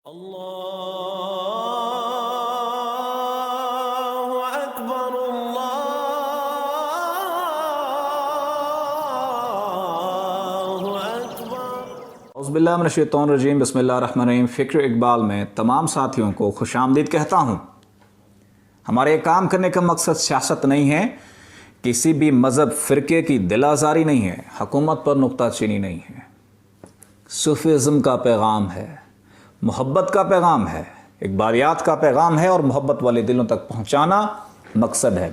اللہ اکبر اللہ اکبر۔ اعوذ باللہ من الشیطان الرجیم، بسم اللہ الرحمن الرحیم۔ فکر اقبال میں تمام ساتھیوں کو خوش آمدید کہتا ہوں۔ ہمارے کام کرنے کا مقصد سیاست نہیں ہے، کسی بھی مذہب فرقے کی دل آزاری نہیں ہے، حکومت پر نکتہ چینی نہیں ہے۔ صوفیزم کا پیغام ہے، محبت کا پیغام ہے، اقبالیات کا پیغام ہے، اور محبت والے دلوں تک پہنچانا مقصد ہے۔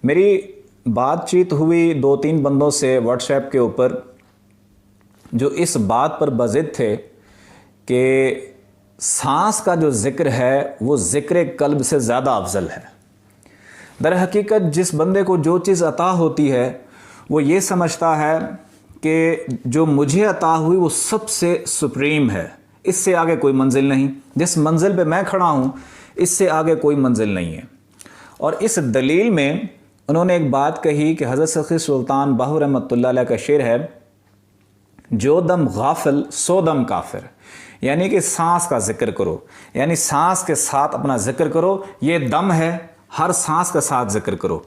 میری بات چیت ہوئی 2-3 بندوں سے واٹس ایپ کے اوپر جو اس بات پر بضد تھے کہ سانس کا جو ذکر ہے وہ ذکر قلب سے زیادہ افضل ہے۔ در حقیقت جس بندے کو جو چیز عطا ہوتی ہے وہ یہ سمجھتا ہے کہ جو مجھے عطا ہوئی وہ سب سے سپریم ہے، اس سے آگے کوئی منزل نہیں، جس منزل پہ میں کھڑا ہوں اس سے آگے کوئی منزل نہیں ہے۔ اور اس دلیل میں انہوں نے ایک بات کہی کہ حضرت سخی سلطان باہو رحمۃ اللہ علیہ کا شعر ہے، جو دم غافل سو دم کافر، یعنی کہ سانس کا ذکر کرو، یعنی سانس کے ساتھ اپنا ذکر کرو، یہ دم ہے، ہر سانس کے ساتھ ذکر کرو۔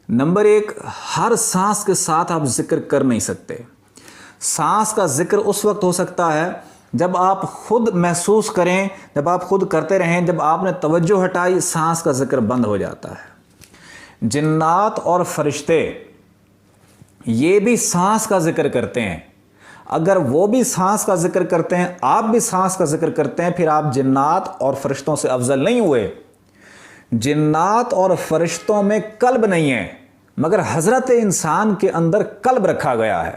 نمبر 1، ہر سانس کے ساتھ آپ ذکر کر نہیں سکتے۔ سانس کا ذکر اس وقت ہو سکتا ہے جب آپ خود محسوس کریں، جب آپ خود کرتے رہیں، جب آپ نے توجہ ہٹائی سانس کا ذکر بند ہو جاتا ہے۔ جنات اور فرشتے یہ بھی سانس کا ذکر کرتے ہیں، اگر وہ بھی سانس کا ذکر کرتے ہیں، آپ بھی سانس کا ذکر کرتے ہیں، پھر آپ جنات اور فرشتوں سے افضل نہیں ہوئے۔ جنات اور فرشتوں میں قلب نہیں ہے، مگر حضرت انسان کے اندر قلب رکھا گیا ہے۔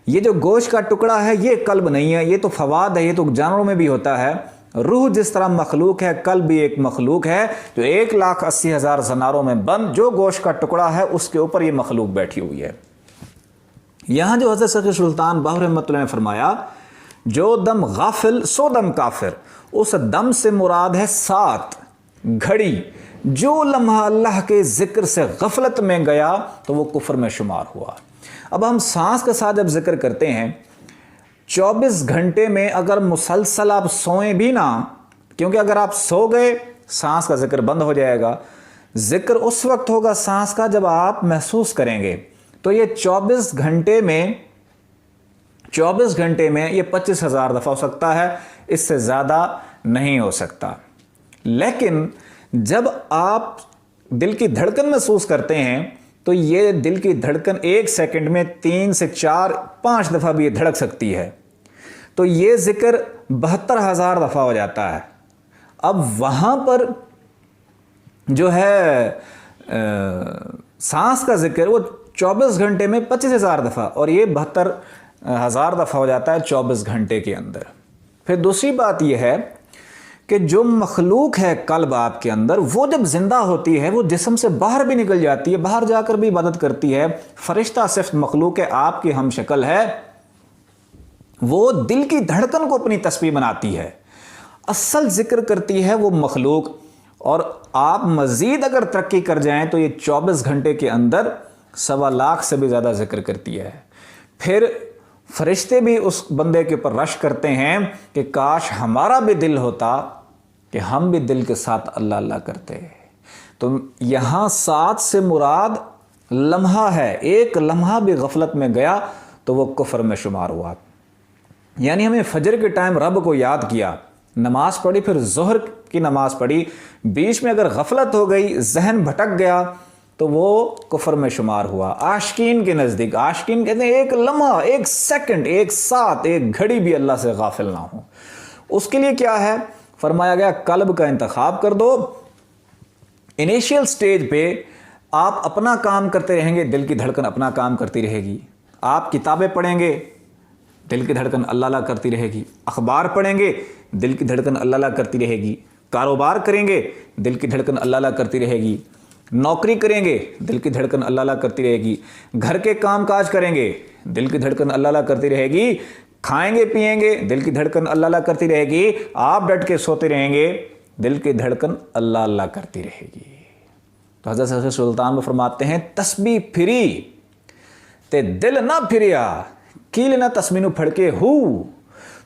یہ جو گوشت کا ٹکڑا ہے یہ قلب نہیں ہے، یہ تو فواد ہے، یہ تو جانوروں میں بھی ہوتا ہے۔ روح جس طرح مخلوق ہے، قلب بھی ایک مخلوق ہے، جو 1,80,000 زناروں میں بند جو گوشت کا ٹکڑا ہے اس کے اوپر یہ مخلوق بیٹھی ہوئی ہے۔ یہاں جو حضرت سخی سلطان باہو رحمۃ اللہ نے فرمایا، جو دم غافل سو دم کافر، اس دم سے مراد ہے ساتھ گھڑی، جو لمحہ اللہ کے ذکر سے غفلت میں گیا تو وہ کفر میں شمار ہوا۔ اب ہم سانس کے ساتھ جب ذکر کرتے ہیں، 24 گھنٹے میں اگر مسلسل آپ سوئیں بھی نہ، کیونکہ اگر آپ سو گئے سانس کا ذکر بند ہو جائے گا۔ ذکر اس وقت ہوگا سانس کا جب آپ محسوس کریں گے، تو یہ 24 گھنٹے میں یہ 25,000 دفعہ ہو سکتا ہے، اس سے زیادہ نہیں ہو سکتا۔ لیکن جب آپ دل کی دھڑکن محسوس کرتے ہیں تو یہ دل کی دھڑکن 1 سیکنڈ میں 3 سے 4 5 دفعہ بھی یہ دھڑک سکتی ہے، تو یہ ذکر 72,000 دفعہ ہو جاتا ہے۔ اب وہاں پر جو ہے سانس کا ذکر وہ 24 گھنٹے میں 25,000 دفعہ، اور یہ 72,000 دفعہ ہو جاتا ہے 24 گھنٹے کے اندر۔ پھر دوسری بات یہ ہے کہ جو مخلوق ہے قلب آپ کے اندر، وہ جب زندہ ہوتی ہے وہ جسم سے باہر بھی نکل جاتی ہے، باہر جا کر بھی عبادت کرتی ہے۔ فرشتہ صرف مخلوق ہے، آپ کی ہم شکل ہے، وہ دل کی دھڑکن کو اپنی تسبیح بناتی ہے، اصل ذکر کرتی ہے وہ مخلوق۔ اور آپ مزید اگر ترقی کر جائیں تو یہ 24 گھنٹے کے اندر 1,25,000 سے بھی زیادہ ذکر کرتی ہے۔ پھر فرشتے بھی اس بندے کے اوپر رش کرتے ہیں کہ کاش ہمارا بھی دل ہوتا کہ ہم بھی دل کے ساتھ اللہ اللہ کرتے۔ تو یہاں ساتھ سے مراد لمحہ ہے، ایک لمحہ بھی غفلت میں گیا تو وہ کفر میں شمار ہوا۔ یعنی ہمیں فجر کے ٹائم رب کو یاد کیا، نماز پڑھی، پھر ظہر کی نماز پڑھی، بیچ میں اگر غفلت ہو گئی، ذہن بھٹک گیا تو وہ کفر میں شمار ہوا۔ عاشقین کے نزدیک، عاشقین کہتے ہیں ایک لمحہ، 1 سیکنڈ، 1 ساتھ، 1 گھڑی بھی اللہ سے غافل نہ ہو۔ اس کے لیے کیا ہے؟ فرمایا گیا قلب کا انتخاب کر دو۔ انیشیل سٹیج پہ آپ اپنا کام کرتے رہیں گے، دل کی دھڑکن اپنا کام کرتی رہے گی۔ آپ کتابیں پڑھیں گے، دل کی دھڑکن اللہ اللہ کرتی رہے گی۔ اخبار پڑھیں گے، دل کی دھڑکن اللہ اللہ کرتی رہے گی۔ کاروبار کریں گے، دل کی دھڑکن اللہ اللہ کرتی رہے گی۔ نوکری کریں گے، دل کی دھڑکن اللہ اللہ کرتی رہے گی۔ گھر کے کام کاج کریں گے، دل کی دھڑکن اللہ اللہ کرتی رہے گی۔ کھائیں گے پیئیں گے، دل کی دھڑکن اللہ اللہ کرتی رہے گی۔ آپ ڈٹ کے سوتے رہیں گے، دل کی دھڑکن اللہ اللہ کرتی رہے گی۔ تو حضرت سخی سلطان وہ فرماتے ہیں، تسبیح پھری تے دل نہ پھریا، کیل نہ تسبیح نو پھڑکے ہو،